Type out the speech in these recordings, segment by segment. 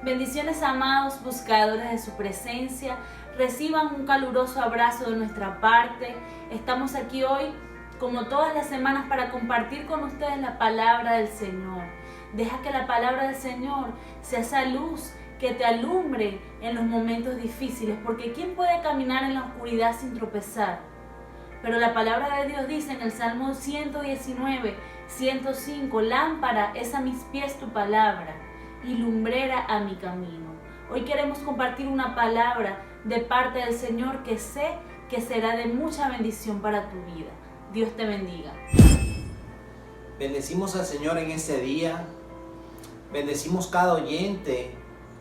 Bendiciones, amados buscadores de su presencia. Reciban un caluroso abrazo de nuestra parte. Estamos aquí hoy, como todas las semanas, para compartir con ustedes la palabra del Señor. Deja que la palabra del Señor sea esa luz que te alumbre en los momentos difíciles, porque ¿quién puede caminar en la oscuridad sin tropezar? Pero la palabra de Dios dice en el Salmo 119, 105, lámpara es a mis pies tu palabra y lumbrera a mi camino. Hoy queremos compartir una palabra de parte del Señor que sé que será de mucha bendición para tu vida. Dios te bendiga. Bendecimos al Señor en este día. Bendecimos cada oyente,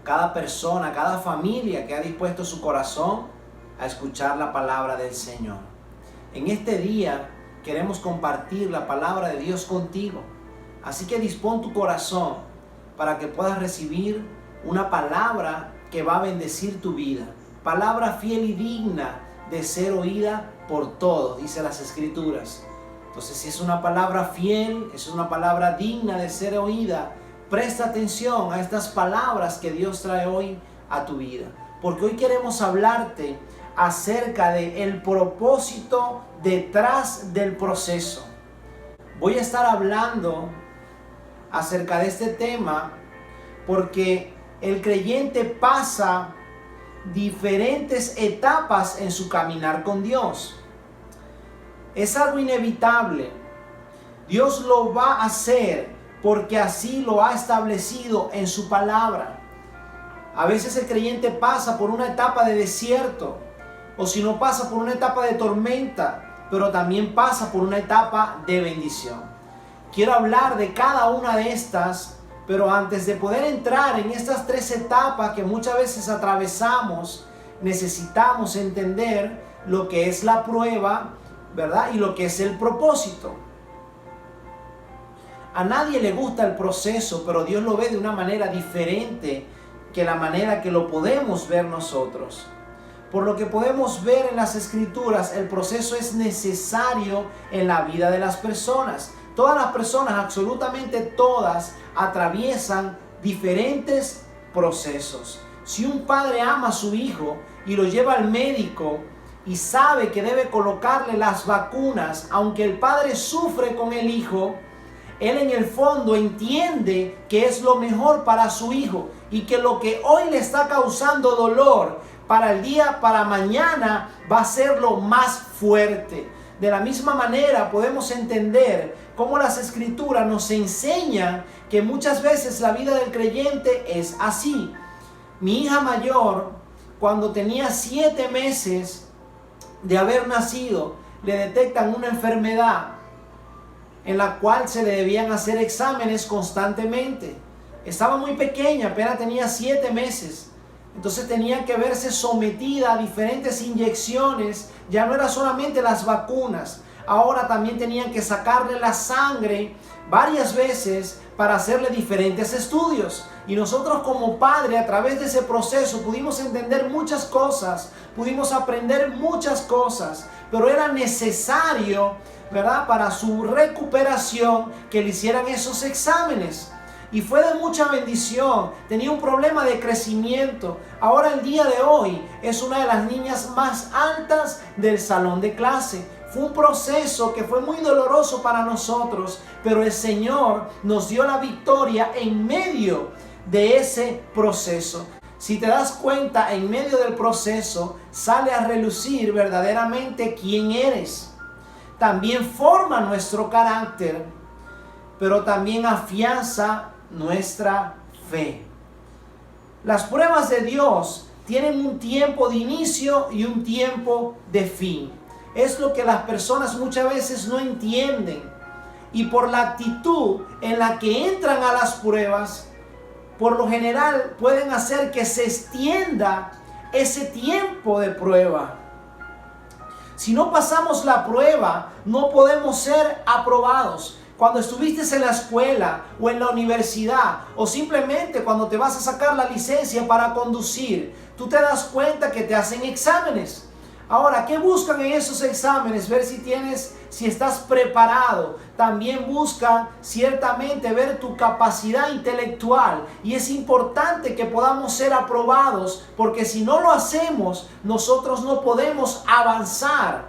cada persona, cada familia que ha dispuesto su corazón a escuchar la palabra del Señor. En este día queremos compartir la palabra de Dios contigo. Así que dispón tu corazón para que puedas recibir una palabra que va a bendecir tu vida. Palabra fiel y digna de ser oída por todos, dice las Escrituras. Entonces, si es una palabra fiel, es una palabra digna de ser oída, presta atención a estas palabras que Dios trae hoy a tu vida. Porque hoy queremos hablarte acerca del propósito detrás del proceso. Voy a estar hablando acerca de este tema porque el creyente pasa diferentes etapas en su caminar con Dios. Es algo inevitable. Dios lo va a hacer porque así lo ha establecido en su palabra. A veces el creyente pasa por una etapa de desierto, o si no pasa por una etapa de tormenta, pero también pasa por una etapa de bendición. Quiero hablar de cada una de estas, pero antes de poder entrar en estas tres etapas que muchas veces atravesamos, necesitamos entender lo que es la prueba, ¿verdad? Y lo que es el propósito. A nadie le gusta el proceso, pero Dios lo ve de una manera diferente que la manera que lo podemos ver nosotros. Por lo que podemos ver en las Escrituras, el proceso es necesario en la vida de las personas. Todas las personas, absolutamente todas, atraviesan diferentes procesos. Si un padre ama a su hijo y lo lleva al médico y sabe que debe colocarle las vacunas, aunque el padre sufre con el hijo, él en el fondo entiende que es lo mejor para su hijo y que lo que hoy le está causando dolor, para mañana va a ser lo más fuerte. De la misma manera podemos entender cómo las Escrituras nos enseñan que muchas veces la vida del creyente es así. Mi hija mayor, cuando tenía 7 meses de haber nacido, le detectan una enfermedad en la cual se le debían hacer exámenes constantemente. Estaba muy pequeña, apenas tenía 7 meses. Entonces tenía que verse sometida a diferentes inyecciones. Ya no era solamente las vacunas, ahora también tenían que sacarle la sangre varias veces para hacerle diferentes estudios. Y nosotros como padre, a través de ese proceso, pudimos entender muchas cosas, pudimos aprender muchas cosas, pero era necesario, ¿verdad?, para su recuperación que le hicieran esos exámenes. Y fue de mucha bendición. Tenía un problema de crecimiento. Ahora el día de hoy es una de las niñas más altas del salón de clase. Fue un proceso que fue muy doloroso para nosotros, pero el Señor nos dio la victoria en medio de ese proceso. Si te das cuenta, en medio del proceso sale a relucir verdaderamente quién eres. También forma nuestro carácter, pero también afianza nuestra fe. Las pruebas de Dios tienen un tiempo de inicio y un tiempo de fin. Es lo que las personas muchas veces no entienden. Y por la actitud en la que entran a las pruebas, por lo general pueden hacer que se extienda ese tiempo de prueba. Si no pasamos la prueba, no podemos ser aprobados. Cuando estuviste en la escuela o en la universidad, o simplemente cuando te vas a sacar la licencia para conducir, tú te das cuenta que te hacen exámenes. Ahora, ¿qué buscan en esos exámenes? Ver si estás preparado. También buscan ciertamente ver tu capacidad intelectual. Y es importante que podamos ser aprobados, porque si no lo hacemos, nosotros no podemos avanzar.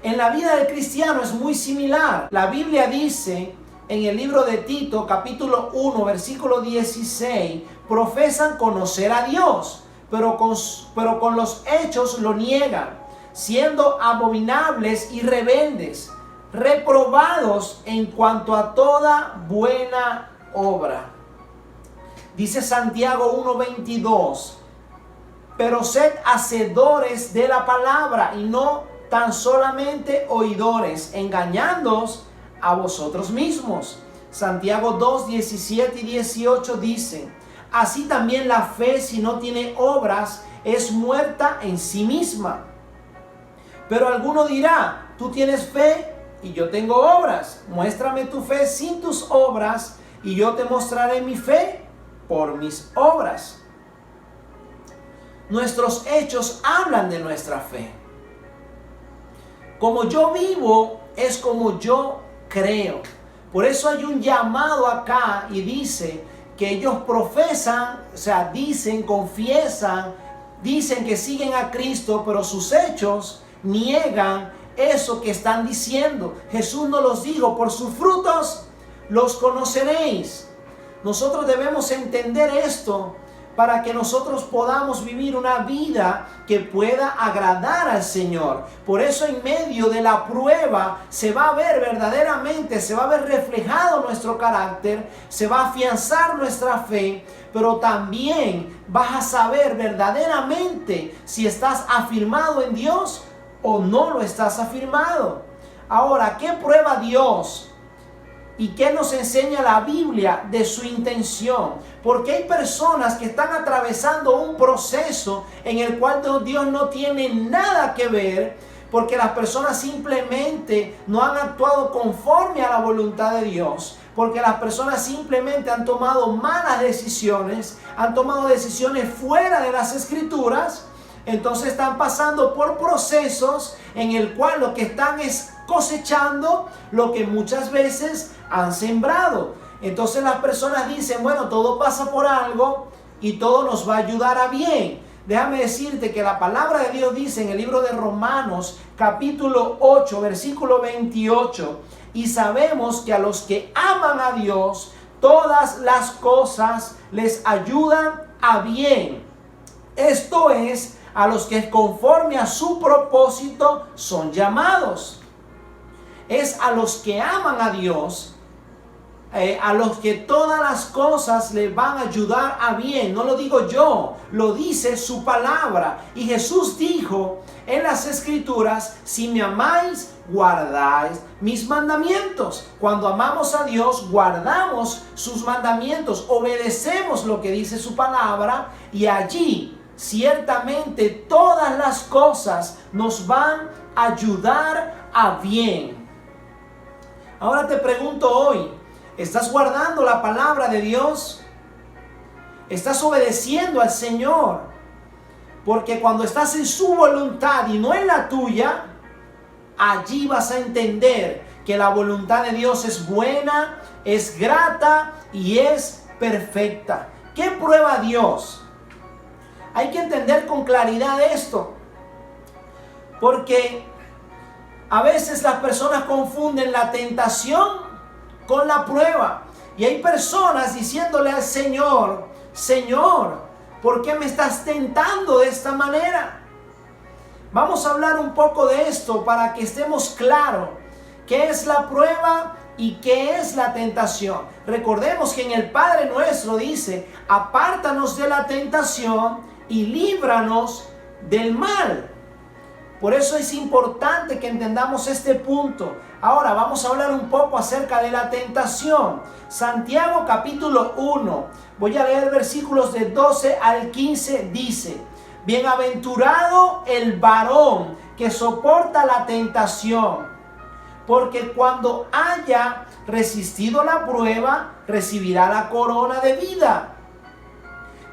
En la vida del cristiano es muy similar. La Biblia dice en el libro de Tito, capítulo 1, versículo 16, profesan conocer a Dios, pero con los hechos lo niegan, siendo abominables y rebeldes, reprobados en cuanto a toda buena obra. Dice Santiago 1:22, pero sed hacedores de la palabra y no tan solamente oidores, engañándoos a vosotros mismos. Santiago 2, 17 y 18 dice, así también la fe, si no tiene obras, es muerta en sí misma. Pero alguno dirá, tú tienes fe y yo tengo obras. Muéstrame tu fe sin tus obras y yo te mostraré mi fe por mis obras. Nuestros hechos hablan de nuestra fe. Como yo vivo es como yo creo. Por eso hay un llamado acá y dice que ellos profesan, o sea, dicen, confiesan, dicen que siguen a Cristo, pero sus hechos niegan eso que están diciendo. Jesús nos los dijo, por sus frutos los conoceréis. Nosotros debemos entender esto para que nosotros podamos vivir una vida que pueda agradar al Señor. Por eso en medio de la prueba se va a ver verdaderamente, se va a ver reflejado nuestro carácter, se va a afianzar nuestra fe, pero también vas a saber verdaderamente si estás afirmado en Dios o no lo estás afirmado. Ahora, ¿qué prueba Dios? ¿Y qué nos enseña la Biblia de su intención? Porque hay personas que están atravesando un proceso en el cual Dios no tiene nada que ver, porque las personas simplemente no han actuado conforme a la voluntad de Dios, porque las personas simplemente han tomado malas decisiones, han tomado decisiones fuera de las Escrituras. Entonces están pasando por procesos en el cual lo que están es cosechando lo que muchas veces han sembrado. Entonces las personas dicen, bueno, todo pasa por algo y todo nos va a ayudar a bien. Déjame decirte que la palabra de Dios dice en el libro de Romanos, capítulo 8, versículo 28, y sabemos que a los que aman a Dios, todas las cosas les ayudan a bien. Esto es, a los que conforme a su propósito son llamados. Es a los que aman a Dios, a los que todas las cosas les van a ayudar a bien. No lo digo yo, lo dice su palabra. Y Jesús dijo en las Escrituras, si me amáis, guardáis mis mandamientos. Cuando amamos a Dios, guardamos sus mandamientos, obedecemos lo que dice su palabra, y allí ciertamente todas las cosas nos van a ayudar a bien. Ahora te pregunto hoy, ¿estás guardando la palabra de Dios? ¿Estás obedeciendo al Señor? Porque cuando estás en su voluntad y no en la tuya, allí vas a entender que la voluntad de Dios es buena, es grata y es perfecta. ¿Qué prueba Dios? Hay que entender con claridad esto, porque a veces las personas confunden la tentación con la prueba. Y hay personas diciéndole al Señor, Señor, ¿por qué me estás tentando de esta manera? Vamos a hablar un poco de esto para que estemos claros qué es la prueba y qué es la tentación. Recordemos que en el Padre Nuestro dice, apártanos de la tentación y líbranos del mal. Por eso es importante que entendamos este punto. Ahora vamos a hablar un poco acerca de la tentación. Santiago capítulo 1, voy a leer versículos de 12 al 15, dice, bienaventurado el varón que soporta la tentación, porque cuando haya resistido la prueba, recibirá la corona de vida,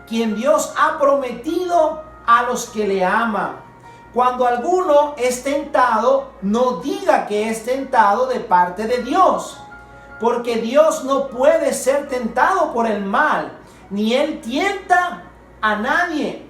quien Dios ha prometido a los que le aman. Cuando alguno es tentado, no diga que es tentado de parte de Dios, porque Dios no puede ser tentado por el mal, ni Él tienta a nadie,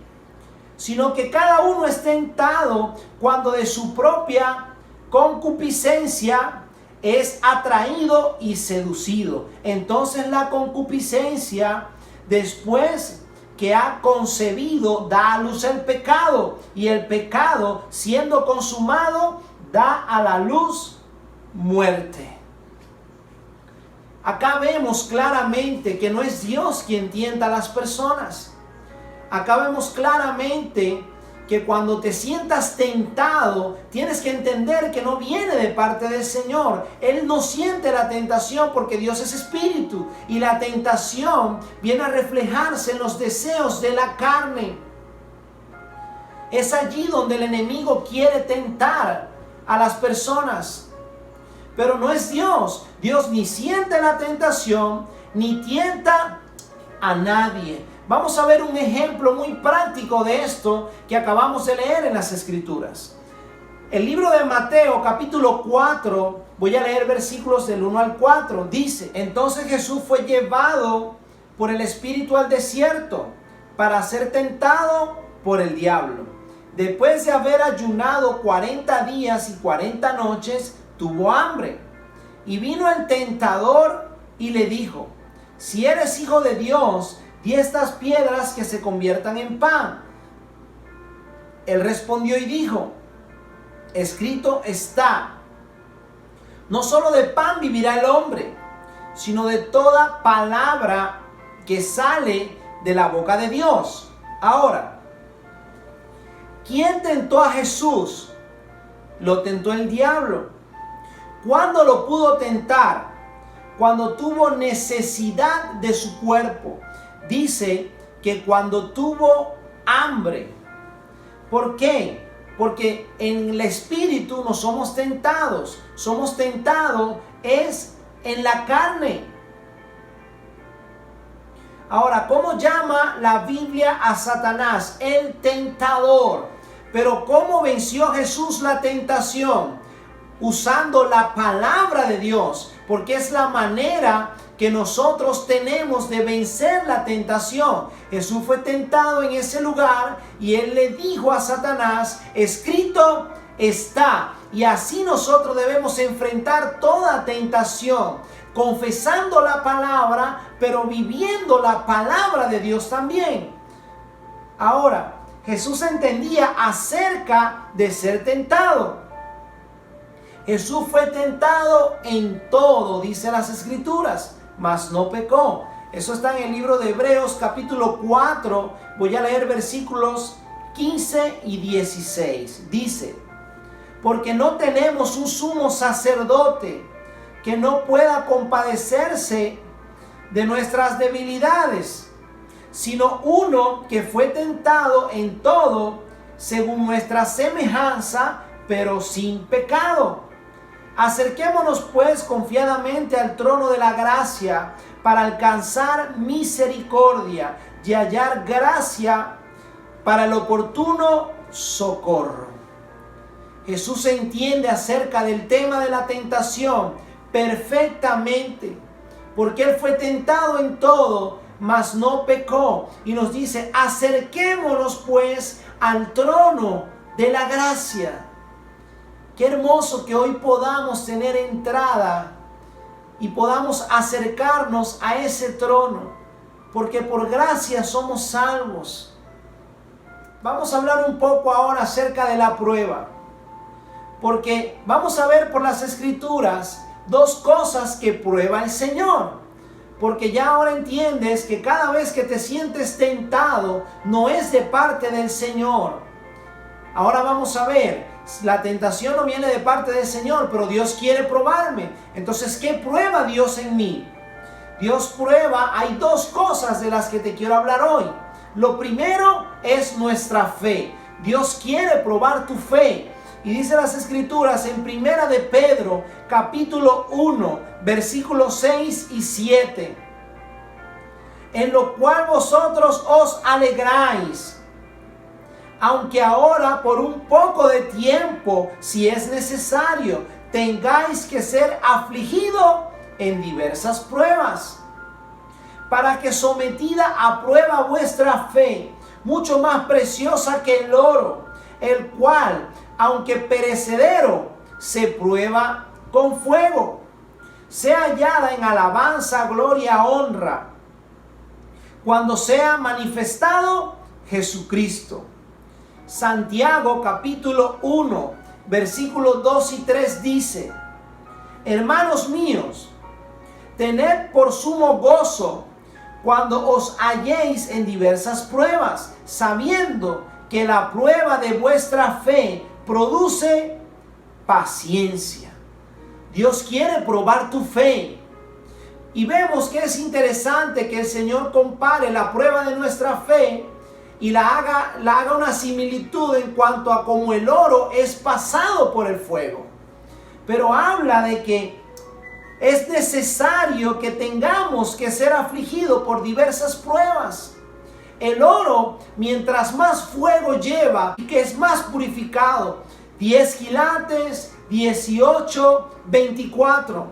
sino que cada uno es tentado cuando de su propia concupiscencia es atraído y seducido. Entonces la concupiscencia, después que ha concebido, da a luz el pecado, y el pecado, siendo consumado, da a la luz muerte. Acá vemos claramente que no es Dios quien tienta a las personas. Acá vemos claramente que cuando te sientas tentado, tienes que entender que no viene de parte del Señor. Él no siente la tentación porque Dios es espíritu, y la tentación viene a reflejarse en los deseos de la carne. Es allí donde el enemigo quiere tentar a las personas, pero no es Dios. Dios ni siente la tentación, ni tienta a nadie. Vamos a ver un ejemplo muy práctico de esto que acabamos de leer en las Escrituras. El libro de Mateo, capítulo 4, voy a leer versículos del 1 al 4. Dice: entonces Jesús fue llevado por el Espíritu al desierto para ser tentado por el diablo. Después de haber ayunado 40 días y 40 noches, tuvo hambre. Y vino el tentador y le dijo: si eres hijo de Dios, di estas piedras que se conviertan en pan. Él respondió y dijo: escrito está, no solo de pan vivirá el hombre, sino de toda palabra que sale de la boca de Dios. Ahora, ¿quién tentó a Jesús? Lo tentó el diablo. ¿Cuándo lo pudo tentar? Cuando tuvo necesidad de su cuerpo. Dice que cuando tuvo hambre. ¿Por qué? Porque en el espíritu no somos tentados. Somos tentados es en la carne. Ahora, ¿cómo llama la Biblia a Satanás? El tentador. Pero ¿cómo venció Jesús la tentación? Usando la palabra de Dios, porque es la manera que nosotros tenemos de vencer la tentación. Jesús fue tentado en ese lugar y Él le dijo a Satanás: escrito está. Y así nosotros debemos enfrentar toda tentación, confesando la palabra, pero viviendo la palabra de Dios también. Ahora, Jesús entendía acerca de ser tentado. Jesús fue tentado en todo, dice las Escrituras, mas no pecó. Eso está en el libro de Hebreos capítulo 4. Voy a leer versículos 15 y 16. Dice: porque no tenemos un sumo sacerdote que no pueda compadecerse de nuestras debilidades, sino uno que fue tentado en todo según nuestra semejanza, pero sin pecado. Acerquémonos pues confiadamente al trono de la gracia para alcanzar misericordia y hallar gracia para el oportuno socorro. Jesús entiende acerca del tema de la tentación perfectamente, porque Él fue tentado en todo, mas no pecó. Y nos dice: acerquémonos pues al trono de la gracia. Qué hermoso que hoy podamos tener entrada y podamos acercarnos a ese trono, porque por gracia somos salvos. Vamos a hablar un poco ahora acerca de la prueba, porque vamos a ver por las Escrituras dos cosas que prueba el Señor. Porque ya ahora entiendes que cada vez que te sientes tentado, no es de parte del Señor. Ahora vamos a ver. La tentación no viene de parte del Señor, pero Dios quiere probarme. Entonces, ¿qué prueba Dios en mí? Dios prueba, hay dos cosas de las que te quiero hablar hoy. Lo primero es nuestra fe. Dios quiere probar tu fe. Y dice las Escrituras en Primera de Pedro, capítulo 1, versículos 6 y 7. En lo cual vosotros os alegráis, aunque ahora por un poco de tiempo, si es necesario, tengáis que ser afligido en diversas pruebas, para que sometida a prueba vuestra fe, mucho más preciosa que el oro, el cual, aunque perecedero, se prueba con fuego, sea hallada en alabanza, gloria, honra, cuando sea manifestado Jesucristo. Santiago capítulo 1, versículos 2 y 3 dice: hermanos míos, tened por sumo gozo cuando os halléis en diversas pruebas, sabiendo que la prueba de vuestra fe produce paciencia. Dios quiere probar tu fe. Y vemos que es interesante que el Señor compare la prueba de nuestra fe y la haga una similitud en cuanto a cómo el oro es pasado por el fuego. Pero habla de que es necesario que tengamos que ser afligidos por diversas pruebas. El oro, mientras más fuego lleva, y que es más purificado, 10 quilates, 18, 24.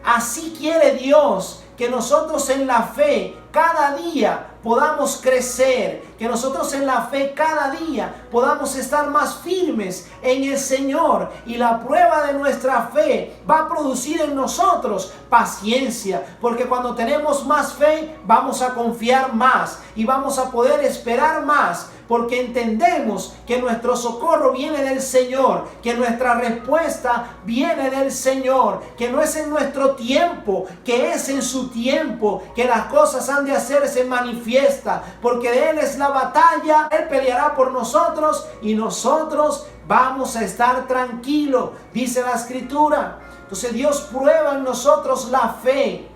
Así quiere Dios que nosotros en la fe cada día podamos crecer, que nosotros en la fe cada día podamos estar más firmes en el Señor, y la prueba de nuestra fe va a producir en nosotros paciencia, porque cuando tenemos más fe vamos a confiar más y vamos a poder esperar más, porque entendemos que nuestro socorro viene del Señor, que nuestra respuesta viene del Señor, que no es en nuestro tiempo, que es en su tiempo, que las cosas han de hacerse manifiesta, porque de Él es la batalla, Él peleará por nosotros y nosotros vamos a estar tranquilos, dice la Escritura. Entonces Dios prueba en nosotros la fe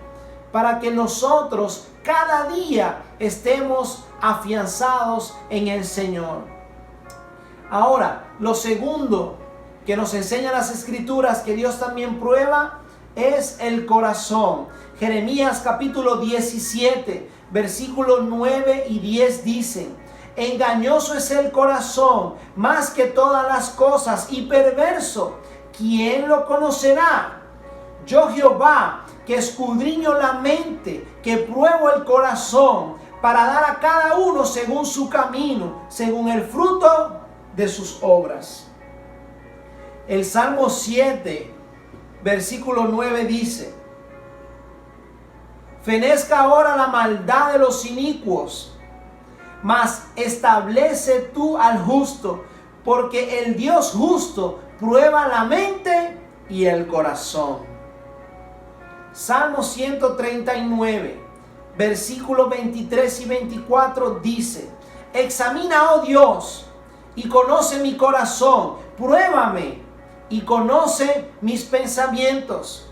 para que nosotros cada día estemos afianzados en el Señor. Ahora, lo segundo que nos enseñan las Escrituras que Dios también prueba es el corazón. Jeremías capítulo 17, versículos 9 y 10 dicen: engañoso es el corazón más que todas las cosas y perverso, ¿quién lo conocerá? Yo Jehová, que escudriño la mente, que pruebo el corazón, para dar a cada uno según su camino, según el fruto de sus obras. El Salmo 7, versículo 9 dice: fenezca ahora la maldad de los inicuos, mas establece tú al justo, porque el Dios justo prueba la mente y el corazón. Salmo 139, versículos 23 y 24 dice: examina, oh Dios, y conoce mi corazón, pruébame y conoce mis pensamientos,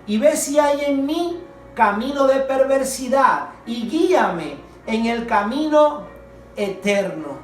y ve si hay en mí camino de perversidad, y guíame en el camino eterno.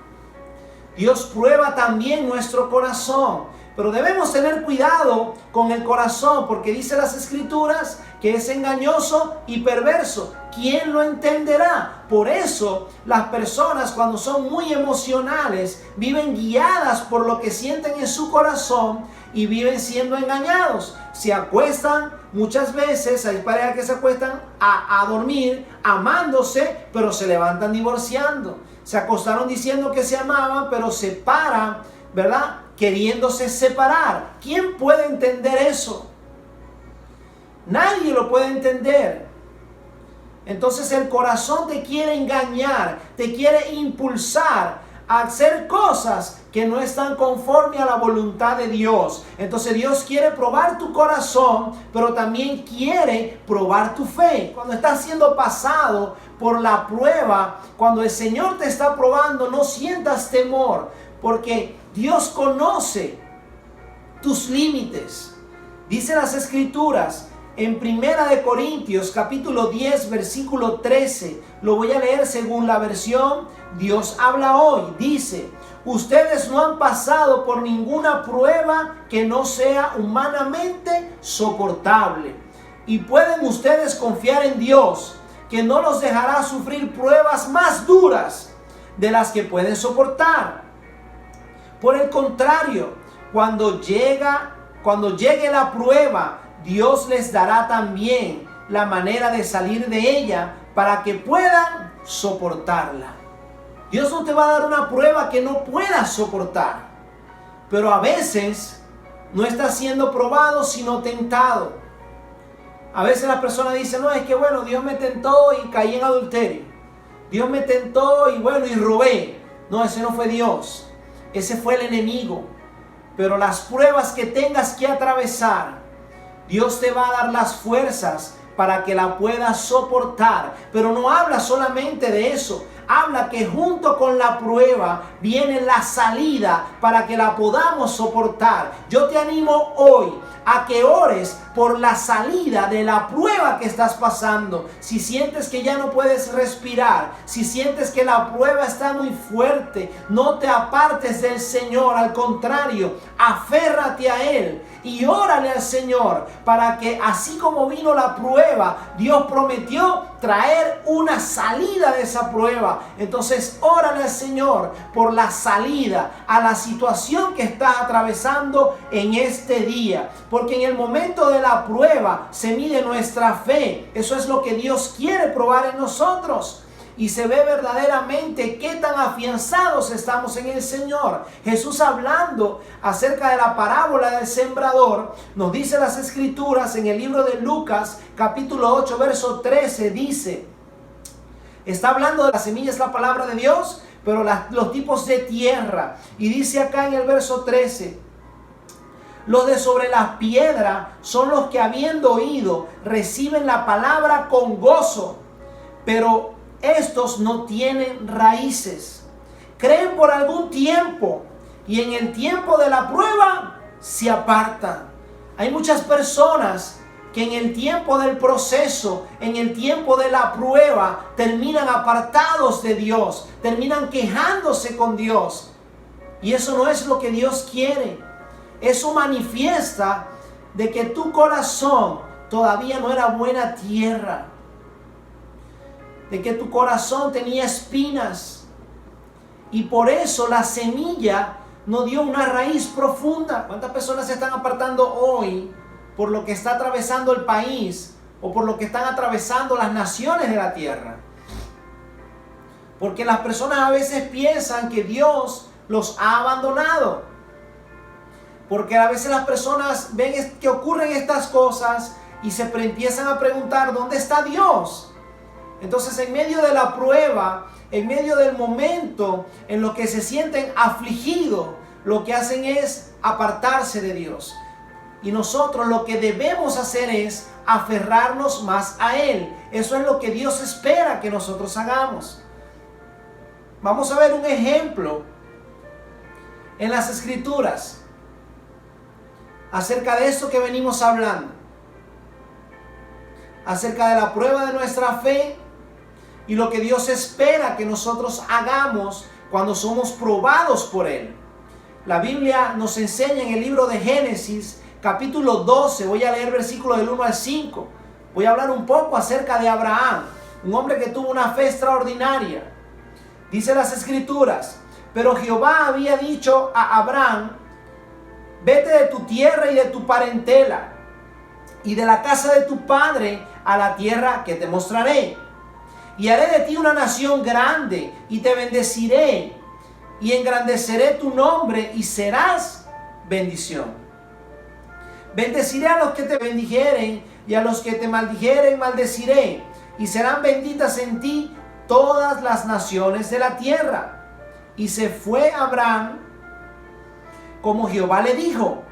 Dios prueba también nuestro corazón, pero debemos tener cuidado con el corazón, porque dice las Escrituras que es engañoso y perverso. ¿Quién lo entenderá? Por eso las personas, cuando son muy emocionales, viven guiadas por lo que sienten en su corazón y viven siendo engañados. Se acuestan muchas veces, hay parejas que se acuestan a dormir amándose, pero se levantan divorciando. Se acostaron diciendo que se amaban, pero se paran, ¿verdad?, queriéndose separar. ¿Quién puede entender eso? Nadie lo puede entender. Entonces el corazón te quiere engañar, te quiere impulsar a hacer cosas que no están conforme a la voluntad de Dios. Entonces Dios quiere probar tu corazón, pero también quiere probar tu fe. Cuando estás siendo pasado por la prueba, cuando el Señor te está probando, no sientas temor, porque Dios conoce tus límites. Dice las Escrituras en 1 Corintios capítulo 10 versículo 13, lo voy a leer según la versión Dios habla hoy. Dice: ustedes no han pasado por ninguna prueba que no sea humanamente soportable, y pueden ustedes confiar en Dios, que no los dejará sufrir pruebas más duras de las que pueden soportar. Por el contrario, cuando llegue la prueba, Dios les dará también la manera de salir de ella para que puedan soportarla. Dios no te va a dar una prueba que no puedas soportar. Pero a veces no estás siendo probado, sino tentado. A veces la persona dice, no, es que bueno, Dios me tentó y caí en adulterio. Dios me tentó y bueno, y robé. No, ese no fue Dios. Ese fue el enemigo. Pero las pruebas que tengas que atravesar, Dios te va a dar las fuerzas para que la puedas soportar. Pero no habla solamente de eso. Habla que junto con la prueba viene la salida para que la podamos soportar. Yo te animo hoy a que ores por la salida de la prueba que estás pasando. Si sientes que ya no puedes respirar, si sientes que la prueba está muy fuerte, no te apartes del Señor. Al contrario, aférrate a Él y órale al Señor para que así como vino la prueba, Dios prometió traer una salida de esa prueba. Entonces órale al Señor por la salida a la situación que estás atravesando en este día, porque en el momento de la prueba se mide nuestra fe. Eso es lo que Dios quiere probar en nosotros. Y se ve verdaderamente qué tan afianzados estamos en el Señor. Jesús, hablando acerca de la parábola del sembrador, nos dice las Escrituras en el libro de Lucas, capítulo 8, verso 13, dice, está hablando de las semillas, la palabra de Dios, pero los tipos de tierra. Y dice acá en el verso 13, los de sobre la piedra son los que, habiendo oído, reciben la palabra con gozo, pero estos no tienen raíces. Creen por algún tiempo y en el tiempo de la prueba se apartan. Hay muchas personas que en el tiempo del proceso, en el tiempo de la prueba, terminan apartados de Dios, terminan quejándose con Dios. Y eso no es lo que Dios quiere. Eso manifiesta de que tu corazón todavía no era buena tierra, de que tu corazón tenía espinas, y por eso la semilla no dio una raíz profunda. ¿Cuántas personas se están apartando hoy por lo que está atravesando el país o por lo que están atravesando las naciones de la tierra? Porque las personas a veces piensan que Dios los ha abandonado. Porque a veces las personas ven que ocurren estas cosas y se empiezan a preguntar, ¿dónde está Dios? Entonces, en medio de la prueba, en medio del momento en lo que se sienten afligidos, lo que hacen es apartarse de Dios. Y nosotros lo que debemos hacer es aferrarnos más a Él. Eso es lo que Dios espera que nosotros hagamos. Vamos a ver un ejemplo en las Escrituras acerca de esto que venimos hablando, acerca de la prueba de nuestra fe y lo que Dios espera que nosotros hagamos cuando somos probados por Él. La Biblia nos enseña en el libro de Génesis, capítulo 12, voy a leer versículos del 1 al 5. Voy a hablar un poco acerca de Abraham, un hombre que tuvo una fe extraordinaria. Dice las Escrituras, pero Jehová había dicho a Abraham, vete de tu tierra y de tu parentela y de la casa de tu padre a la tierra que te mostraré. Y haré de ti una nación grande y te bendeciré y engrandeceré tu nombre y serás bendición. Bendeciré a los que te bendijeren y a los que te maldijeren maldeciré, y serán benditas en ti todas las naciones de la tierra. Y se fue Abraham como Jehová le dijo,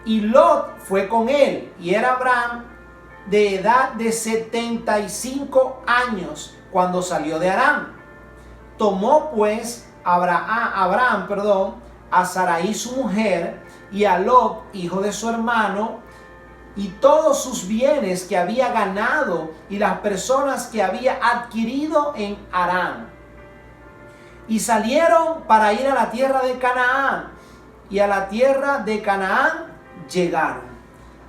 y Lot fue con él, y era Abraham de edad de 75 años cuando salió de Harán. Tomó pues Abraham, a Sarai su mujer, y a Lot, hijo de su hermano, y todos sus bienes que había ganado, y las personas que había adquirido en Harán. Y salieron para ir a la tierra de Canaán, y a la tierra de Canaán llegaron.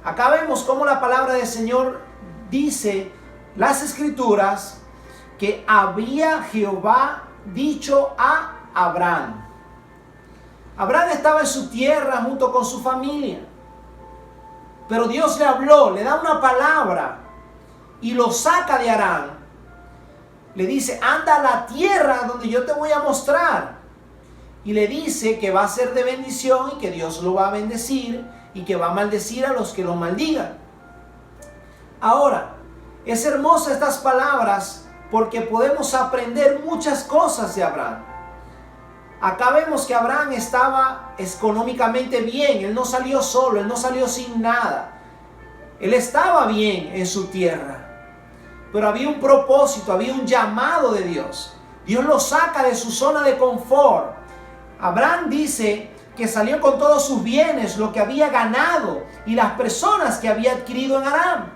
Acá vemos cómo la palabra del Señor dice, las Escrituras, que había Jehová dicho a Abraham. Abraham estaba en su tierra junto con su familia. Pero Dios le habló, le da una palabra y lo saca de Harán. Le dice, anda a la tierra donde yo te voy a mostrar. Y le dice que va a ser de bendición y que Dios lo va a bendecir y que va a maldecir a los que lo maldigan. Ahora, es hermosa estas palabras porque podemos aprender muchas cosas de Abraham. Acá vemos que Abraham estaba económicamente bien, él no salió solo, él no salió sin nada. Él estaba bien en su tierra, pero había un propósito, había un llamado de Dios. Dios lo saca de su zona de confort. Abraham dice que salió con todos sus bienes, lo que había ganado y las personas que había adquirido en Harán.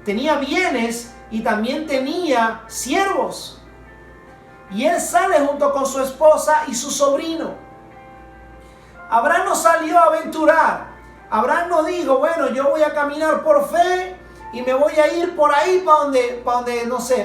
Tenía bienes y también tenía siervos. Y él sale junto con su esposa y su sobrino. Abraham no salió a aventurar. Abraham no dijo, bueno, yo voy a caminar por fe y me voy a ir por ahí para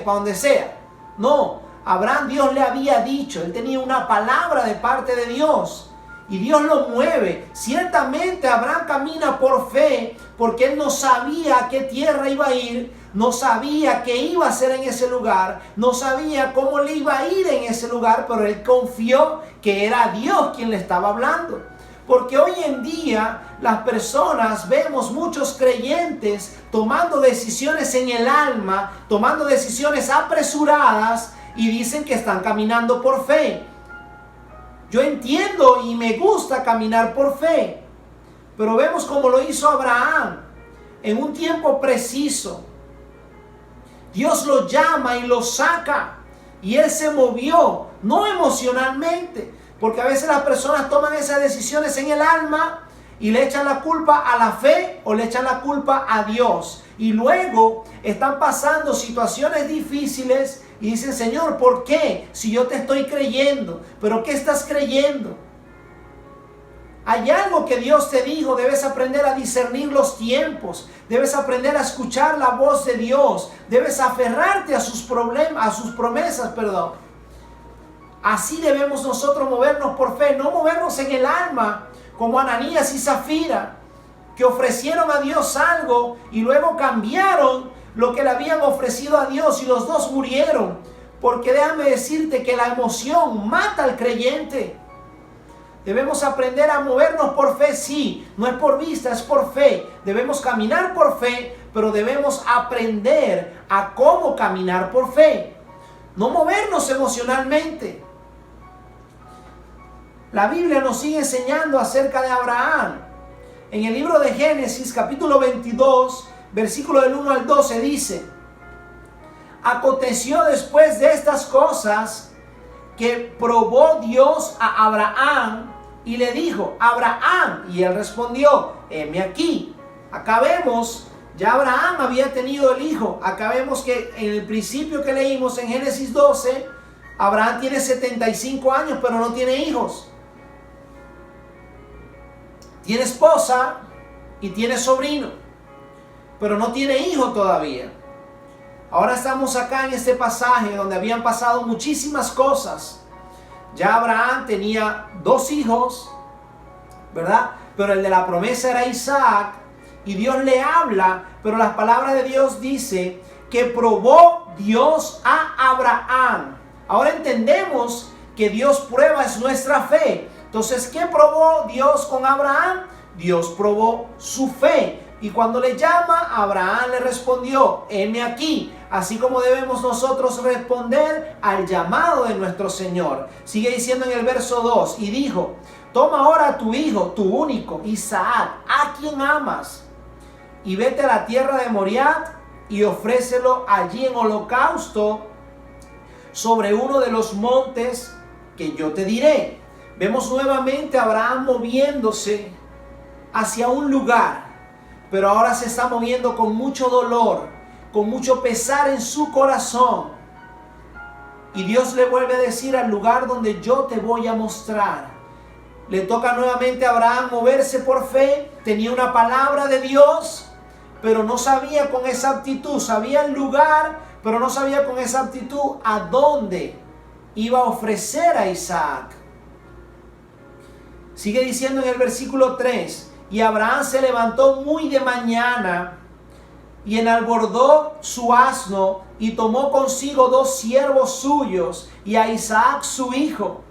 donde sea. No, Abraham Dios le había dicho, él tenía una palabra de parte de Dios. Y Dios lo mueve. Ciertamente Abraham camina por fe porque él no sabía a qué tierra iba a ir. No sabía qué iba a hacer en ese lugar, no sabía cómo le iba a ir en ese lugar, pero él confió que era Dios quien le estaba hablando. Porque hoy en día las personas vemos muchos creyentes tomando decisiones en el alma, tomando decisiones apresuradas y dicen que están caminando por fe. Yo entiendo y me gusta caminar por fe, pero vemos cómo lo hizo Abraham en un tiempo preciso. Dios lo llama y lo saca. Y él se movió, no emocionalmente. Porque a veces las personas toman esas decisiones en el alma y le echan la culpa a la fe o le echan la culpa a Dios. Y luego están pasando situaciones difíciles y dicen, Señor, ¿por qué? Si yo te estoy creyendo. ¿Pero qué estás creyendo? Hay algo que Dios te dijo, debes aprender a discernir los tiempos, debes aprender a escuchar la voz de Dios, debes aferrarte a sus promesas. Así debemos nosotros movernos por fe, no movernos en el alma como Ananías y Zafira, que ofrecieron a Dios algo y luego cambiaron lo que le habían ofrecido a Dios y los dos murieron. Porque déjame decirte que la emoción mata al creyente. Debemos aprender a movernos por fe, sí, no es por vista, es por fe. Debemos caminar por fe, pero debemos aprender a cómo caminar por fe. No movernos emocionalmente. La Biblia nos sigue enseñando acerca de Abraham. En el libro de Génesis, capítulo 22, versículo del 1 al 12, dice: aconteció después de estas cosas que probó Dios a Abraham y le dijo, Abraham, y él respondió, heme aquí. Acá vemos, ya Abraham había tenido el hijo. Acá vemos que en el principio que leímos en Génesis 12, Abraham tiene 75 años, pero no tiene hijos. Tiene esposa y tiene sobrino, pero no tiene hijo todavía. Ahora estamos acá en este pasaje donde habían pasado muchísimas cosas. Ya Abraham tenía 2 hijos, ¿verdad? Pero el de la promesa era Isaac. Y Dios le habla, pero las palabras de Dios dice que probó Dios a Abraham. Ahora entendemos que Dios prueba es nuestra fe. Entonces, ¿qué probó Dios con Abraham? Dios probó su fe. Y cuando le llama, Abraham le respondió, heme aquí. Así como debemos nosotros responder al llamado de nuestro Señor. Sigue diciendo en el verso 2, y dijo, toma ahora a tu hijo, tu único, Isaac, a quien amas, y vete a la tierra de Moriah y ofrécelo allí en holocausto sobre uno de los montes que yo te diré. Vemos nuevamente a Abraham moviéndose hacia un lugar, pero ahora se está moviendo con mucho dolor, con mucho pesar en su corazón. Y Dios le vuelve a decir, al lugar donde yo te voy a mostrar. Le toca nuevamente a Abraham moverse por fe. Tenía una palabra de Dios, pero no sabía con exactitud. Sabía el lugar, pero no sabía con exactitud a dónde iba a ofrecer a Isaac. Sigue diciendo en el versículo 3, y Abraham se levantó muy de mañana y enalbordó su asno y tomó consigo 2 siervos suyos y a Isaac su hijo.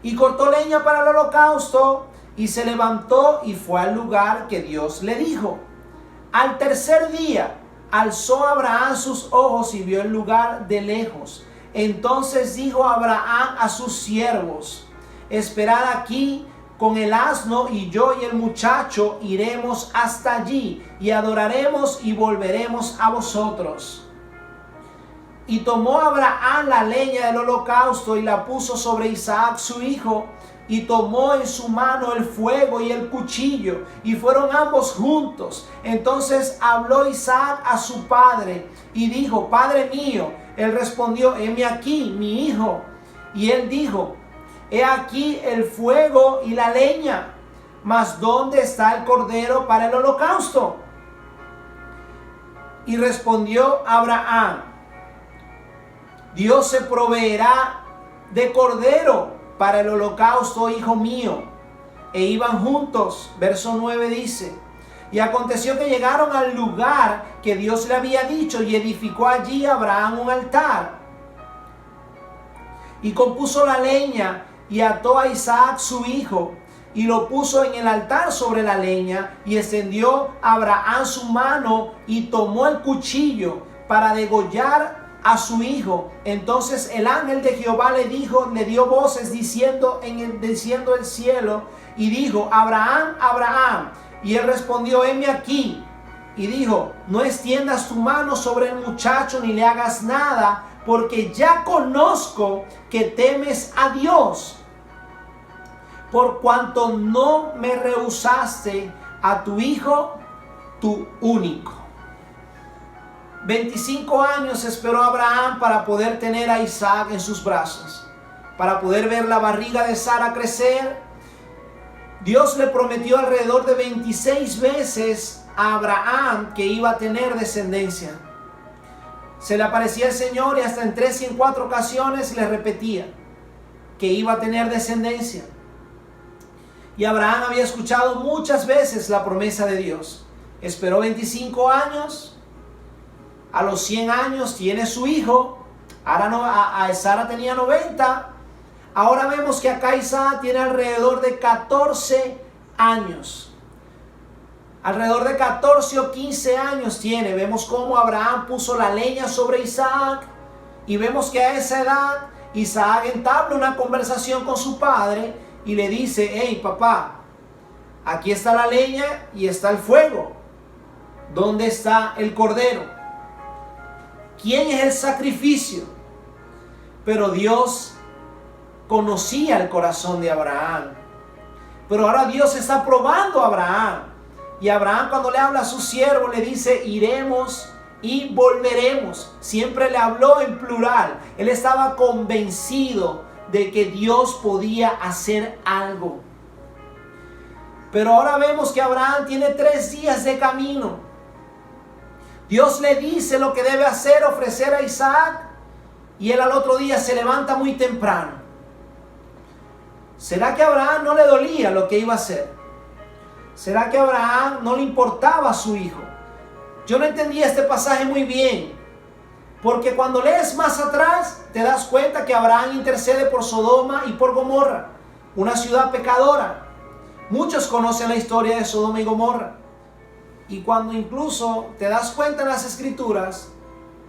Y cortó leña para el holocausto y se levantó y fue al lugar que Dios le dijo. Al tercer día alzó Abraham sus ojos y vio el lugar de lejos. Entonces dijo Abraham a sus siervos: esperad aquí con el asno, y yo y el muchacho iremos hasta allí y adoraremos y volveremos a vosotros. Y tomó Abraham la leña del holocausto y la puso sobre Isaac su hijo, y tomó en su mano el fuego y el cuchillo, y fueron ambos juntos. Entonces habló Isaac a su padre y dijo: Padre mío. Él respondió: heme aquí, mi hijo. Y él dijo: he aquí el fuego y la leña, mas ¿dónde está el cordero para el holocausto? Y respondió Abraham: Dios se proveerá de cordero para el holocausto, hijo mío. E iban juntos. Verso 9 dice: y aconteció que llegaron al lugar que Dios le había dicho, y edificó allí Abraham un altar. Y compuso la leña, y ató a Isaac su hijo, y lo puso en el altar sobre la leña, y extendió Abraham su mano, y tomó el cuchillo para degollar a su hijo. Entonces el ángel de Jehová le dio voces diciendo el cielo, y dijo: Abraham, Abraham. Y él respondió: heme aquí. Y dijo: no extiendas tu mano sobre el muchacho, ni le hagas nada, porque ya conozco que temes a Dios, por cuanto no me rehusaste a tu hijo, tu único. 25 años esperó Abraham para poder tener a Isaac en sus brazos, para poder ver la barriga de Sara crecer. Dios le prometió alrededor de 26 veces a Abraham que iba a tener descendencia. Se le aparecía el Señor y hasta en 3 y en 4 ocasiones le repetía que iba a tener descendencia. Y Abraham había escuchado muchas veces la promesa de Dios. Esperó 25 años. A los 100 años tiene su hijo. Ahora a Sara tenía 90. Ahora vemos que acá Isaac tiene alrededor de 14 años. Alrededor de 14 o 15 años tiene. Vemos cómo Abraham puso la leña sobre Isaac. Y vemos que a esa edad Isaac entabla una conversación con su padre y le dice: hey papá, aquí está la leña y está el fuego. ¿Dónde está el cordero? ¿Quién es el sacrificio? Pero Dios conocía el corazón de Abraham. Pero ahora Dios está probando a Abraham. Y Abraham, cuando le habla a su siervo, le dice: iremos y volveremos. Siempre le habló en plural. Él estaba convencido de que Dios podía hacer algo. Pero ahora vemos que Abraham tiene 3 días de camino. Dios le dice lo que debe hacer: ofrecer a Isaac. Y él al otro día se levanta muy temprano. ¿Será que a Abraham no le dolía lo que iba a hacer? ¿Será que a Abraham no le importaba a su hijo? Yo no entendía este pasaje muy bien, porque cuando lees más atrás te das cuenta que Abraham intercede por Sodoma y por Gomorra, una ciudad pecadora. Muchos conocen la historia de Sodoma y Gomorra. Y cuando incluso te das cuenta en las escrituras,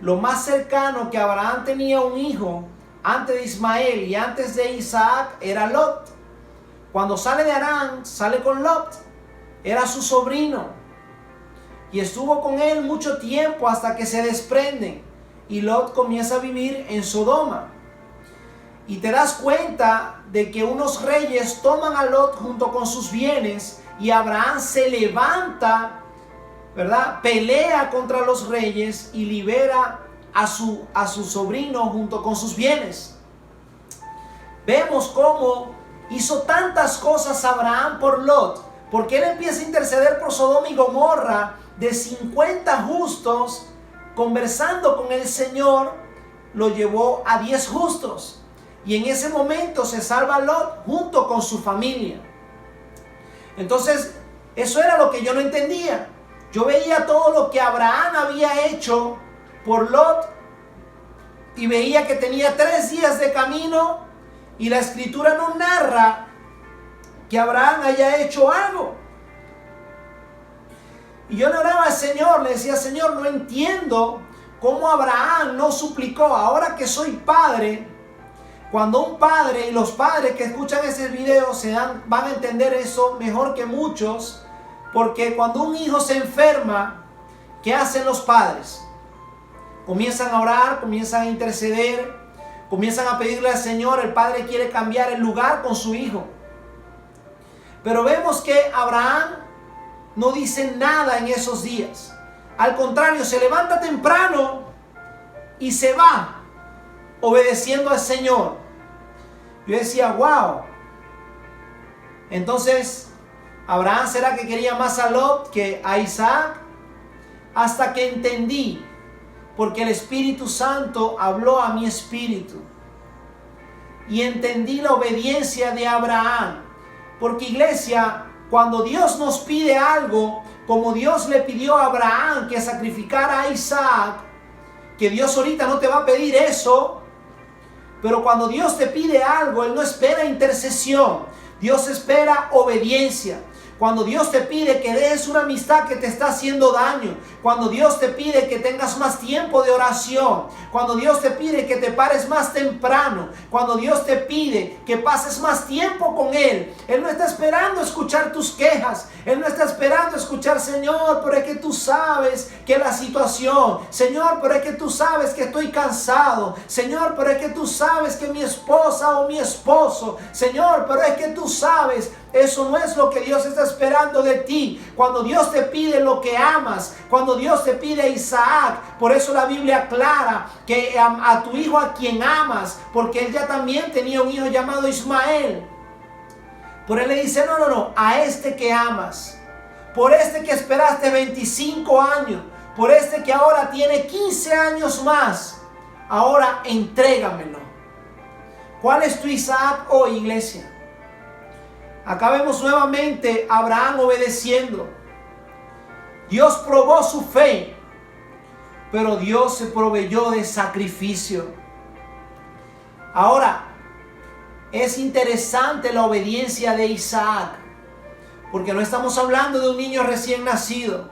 lo más cercano que Abraham tenía un hijo antes de Ismael y antes de Isaac era Lot. Cuando sale de Harán, sale con Lot. Era su sobrino. Y estuvo con él mucho tiempo hasta que se desprenden. Y Lot comienza a vivir en Sodoma. Y te das cuenta de que unos reyes toman a Lot junto con sus bienes. Y Abraham se levanta, ¿verdad? Pelea contra los reyes y libera a su sobrino junto con sus bienes. Vemos cómo hizo tantas cosas Abraham por Lot. Porque él empieza a interceder por Sodoma y Gomorra, de 50 justos, conversando con el Señor, lo llevó a 10 justos. Y en ese momento se salva Lot junto con su familia. Entonces, eso era lo que yo no entendía. Yo veía todo lo que Abraham había hecho por Lot y veía que tenía 3 días de camino y la escritura no narra que Abraham haya hecho algo. Y yo le oraba al Señor, le decía, Señor, no entiendo cómo Abraham no suplicó. Ahora que soy padre, cuando un padre, y los padres que escuchan ese video van a entender eso mejor que muchos, porque cuando un hijo se enferma, ¿qué hacen los padres? Comienzan a orar, comienzan a interceder, comienzan a pedirle al Señor. El padre quiere cambiar el lugar con su hijo. Pero vemos que Abraham no dice nada en esos días. Al contrario, se levanta temprano y se va obedeciendo al Señor. Yo decía, wow. Entonces, ¿Abraham será que quería más a Lot que a Isaac? Hasta que entendí, porque el Espíritu Santo habló a mi espíritu. Y entendí la obediencia de Abraham. Porque, iglesia, cuando Dios nos pide algo, como Dios le pidió a Abraham que sacrificara a Isaac, que Dios ahorita no te va a pedir eso, pero cuando Dios te pide algo, Él no espera intercesión, Dios espera obediencia. Cuando Dios te pide que dejes una amistad que te está haciendo daño, cuando Dios te pide que tengas más tiempo de oración, cuando Dios te pide que te pares más temprano, cuando Dios te pide que pases más tiempo con Él, Él no está esperando escuchar tus quejas, Él no está esperando escuchar, Señor, pero es que tú sabes que la situación, Señor, pero es que tú sabes que estoy cansado, Señor, pero es que tú sabes que mi esposa o mi esposo, Señor, pero es que tú sabes. Eso no es lo que Dios está esperando de ti. Cuando Dios te pide lo que amas, cuando Dios te pide a Isaac, por eso la Biblia aclara que a tu hijo a quien amas, porque él ya también tenía un hijo llamado Ismael. Por él le dice, no, a este que amas, por este que esperaste 25 años, por este que ahora tiene 15 años más, ahora entrégamelo. ¿Cuál es tu Isaac hoy, iglesia? Acá vemos nuevamente a Abraham obedeciendo. Dios probó su fe, pero Dios se proveyó de sacrificio. Ahora, es interesante la obediencia de Isaac, porque no estamos hablando de un niño recién nacido.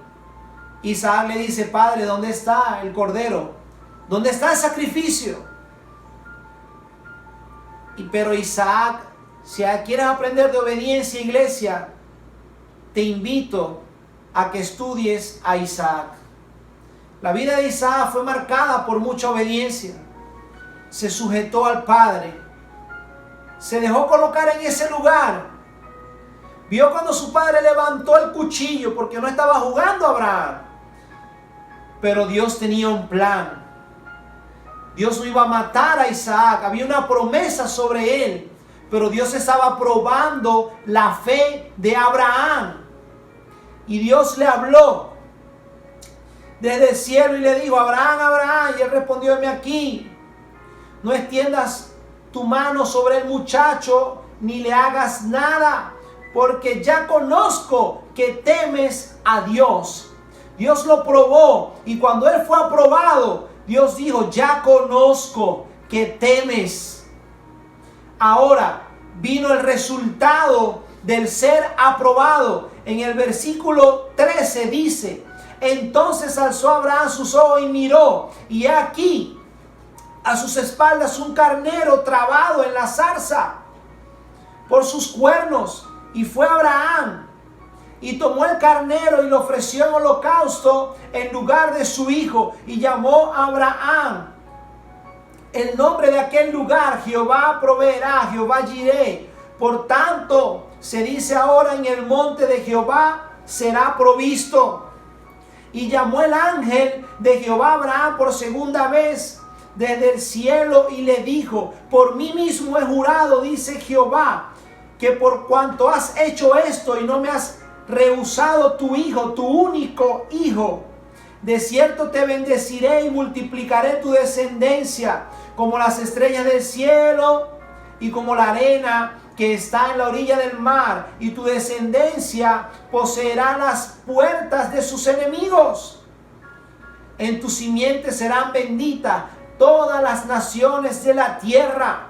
Isaac le dice, Padre, ¿dónde está el cordero? ¿Dónde está el sacrificio? Pero Isaac, si quieres aprender de obediencia, iglesia, te invito a que estudies a Isaac. La vida de Isaac fue marcada por mucha obediencia. Se sujetó al padre. Se dejó colocar en ese lugar. Vio cuando su padre levantó el cuchillo porque no estaba jugando a Abraham. Pero Dios tenía un plan. Dios no iba a matar a Isaac. Había una promesa sobre él. Pero Dios estaba probando la fe de Abraham. Y Dios le habló desde el cielo y le dijo, Abraham, Abraham. Y él respondió, heme aquí. No extiendas tu mano sobre el muchacho, ni le hagas nada, porque ya conozco que temes a Dios. Dios lo probó. Y cuando él fue aprobado, Dios dijo, ya conozco que temes. Ahora vino el resultado del ser aprobado. En el versículo 13 dice, entonces alzó Abraham sus ojos y miró, y he aquí a sus espaldas un carnero trabado en la zarza por sus cuernos. Y fue Abraham y tomó el carnero y lo ofreció en holocausto en lugar de su hijo, y llamó a Abraham el nombre de aquel lugar, Jehová proveerá, Jehová Jireh. Por tanto, se dice ahora, en el monte de Jehová será provisto. Y llamó el ángel de Jehová a Abraham por segunda vez desde el cielo y le dijo, por mí mismo he jurado, dice Jehová, que por cuanto has hecho esto y no me has rehusado tu hijo, tu único hijo, De cierto te bendeciré y multiplicaré tu descendencia como las estrellas del cielo y como la arena que está en la orilla del mar, y tu descendencia poseerá las puertas de sus enemigos. En tu simiente serán benditas todas las naciones de la tierra,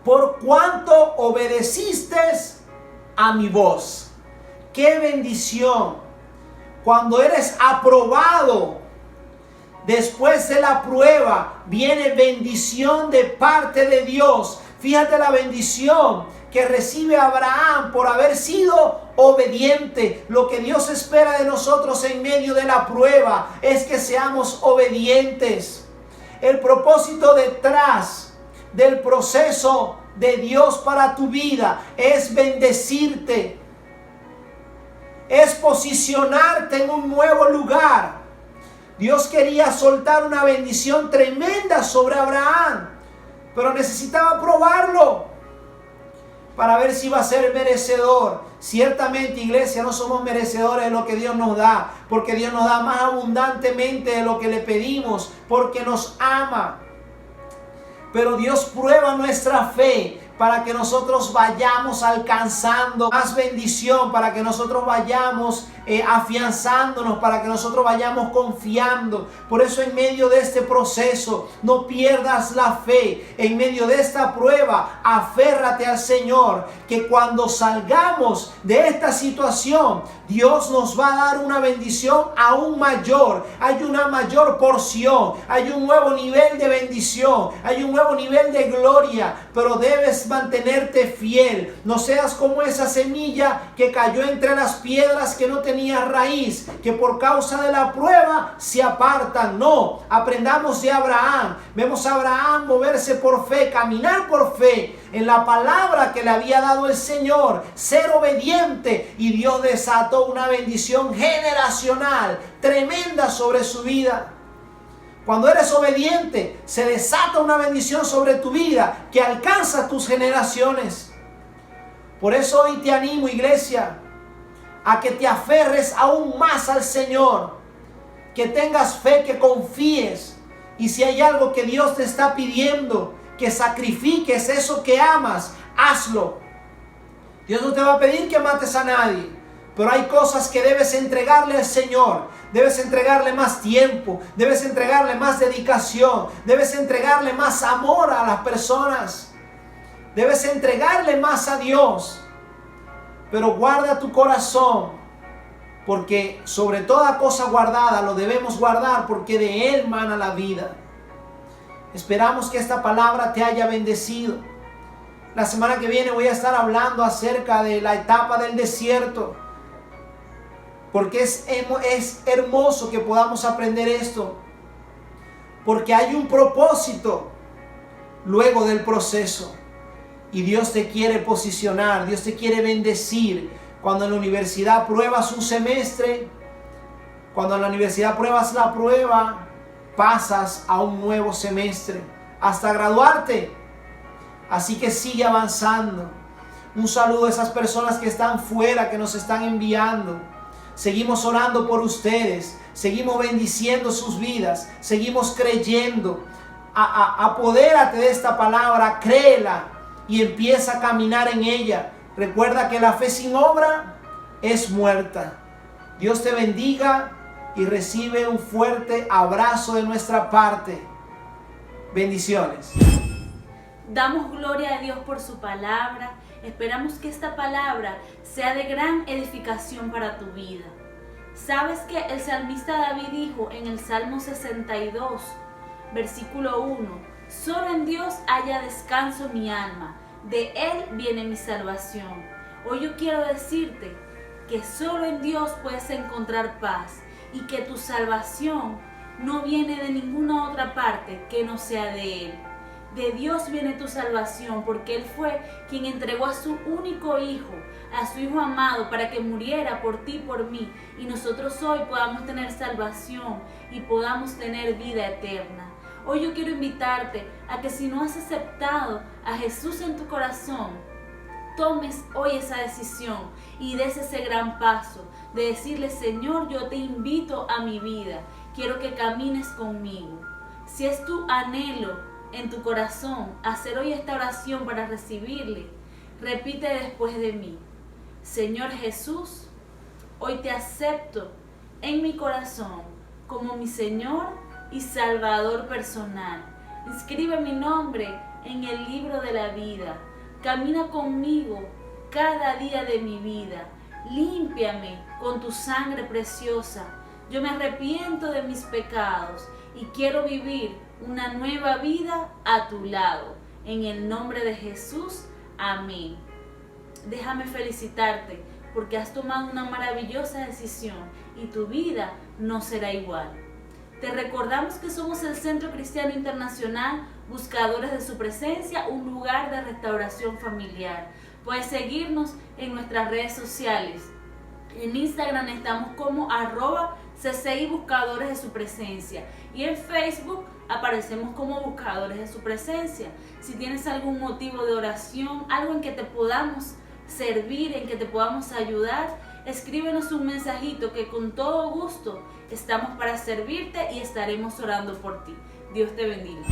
por cuanto obedeciste a mi voz. ¡Qué bendición! Cuando eres aprobado, después de la prueba, viene bendición de parte de Dios. Fíjate la bendición que recibe Abraham por haber sido obediente. Lo que Dios espera de nosotros en medio de la prueba es que seamos obedientes. El propósito detrás del proceso de Dios para tu vida es bendecirte, es posicionarte en un nuevo lugar. Dios quería soltar una bendición tremenda sobre Abraham, pero necesitaba probarlo para ver si iba a ser merecedor. Ciertamente, iglesia, no somos merecedores de lo que Dios nos da, porque Dios nos da más abundantemente de lo que le pedimos, porque nos ama. Pero Dios prueba nuestra fe para que nosotros vayamos alcanzando más bendición, para que nosotros vayamos afianzándonos, para que nosotros vayamos confiando. Por eso en medio de este proceso no pierdas la fe. En medio de esta prueba aférrate al Señor, que cuando salgamos de esta situación Dios nos va a dar una bendición aún mayor. Hay una mayor porción, hay un nuevo nivel de bendición, hay un nuevo nivel de gloria, pero debes mantenerte fiel. No seas como esa semilla que cayó entre las piedras, que no tenía raíz, que por causa de la prueba se apartan. No, aprendamos de Abraham. Vemos a Abraham moverse por fe, caminar por fe en la palabra que le había dado el Señor, ser obediente, y Dios desató una bendición generacional tremenda sobre su vida. Cuando eres obediente, se desata una bendición sobre tu vida que alcanza tus generaciones. Por eso hoy te animo, iglesia, a que te aferres aún más al Señor, que tengas fe, que confíes, y si hay algo que Dios te está pidiendo, que sacrifiques eso que amas, hazlo. Dios no te va a pedir que mates a nadie, pero hay cosas que debes entregarle al Señor. Debes entregarle más tiempo, debes entregarle más dedicación, debes entregarle más amor a las personas, debes entregarle más a Dios. Pero guarda tu corazón, porque sobre toda cosa guardada lo debemos guardar, porque de Él mana la vida. Esperamos que esta palabra te haya bendecido. La semana que viene voy a estar hablando acerca de la etapa del desierto, porque es hermoso que podamos aprender esto, porque hay un propósito luego del proceso, y Dios te quiere posicionar, Dios te quiere bendecir. Cuando en la universidad pruebas un semestre, cuando en la universidad pruebas la prueba, pasas a un nuevo semestre hasta graduarte. Así que sigue avanzando. Un saludo a esas personas que están fuera, que nos están enviando. Seguimos orando por ustedes, seguimos bendiciendo sus vidas, seguimos creyendo. Apodérate de esta palabra, créela y empieza a caminar en ella. Recuerda que la fe sin obra es muerta. Dios te bendiga y recibe un fuerte abrazo de nuestra parte. Bendiciones. Damos gloria a Dios por su palabra. Esperamos que esta palabra sea de gran edificación para tu vida. ¿Sabes que el salmista David dijo en el Salmo 62, versículo 1? Solo en Dios haya descanso mi alma, de Él viene mi salvación. Hoy yo quiero decirte que solo en Dios puedes encontrar paz, y que tu salvación no viene de ninguna otra parte que no sea de Él. De Dios viene tu salvación, porque Él fue quien entregó a su único hijo, a su hijo amado, para que muriera por ti y por mí, y nosotros hoy podamos tener salvación y podamos tener vida eterna. Hoy yo quiero invitarte a que, si no has aceptado a Jesús en tu corazón, tomes hoy esa decisión y des ese gran paso de decirle: Señor, yo te invito a mi vida, quiero que camines conmigo. Si es tu anhelo en tu corazón hacer hoy esta oración para recibirle, repite después de mí: Señor Jesús, hoy te acepto en mi corazón como mi Señor y Salvador personal. Inscribe mi nombre en el libro de la vida. Camina conmigo cada día de mi vida. Límpiame con tu sangre preciosa. Yo me arrepiento de mis pecados y quiero vivir una nueva vida a tu lado. En el nombre de Jesús, amén. Déjame felicitarte porque has tomado una maravillosa decisión y tu vida no será igual. Te recordamos que somos el Centro Cristiano Internacional, Buscadores de su Presencia, un lugar de restauración familiar. Puedes seguirnos en nuestras redes sociales. En Instagram estamos como @CCI Buscadores de su Presencia y en Facebook aparecemos como Buscadores de su Presencia. Si tienes algún motivo de oración, algo en que te podamos servir, en que te podamos ayudar, escríbenos un mensajito que con todo gusto estamos para servirte y estaremos orando por ti. Dios te bendiga.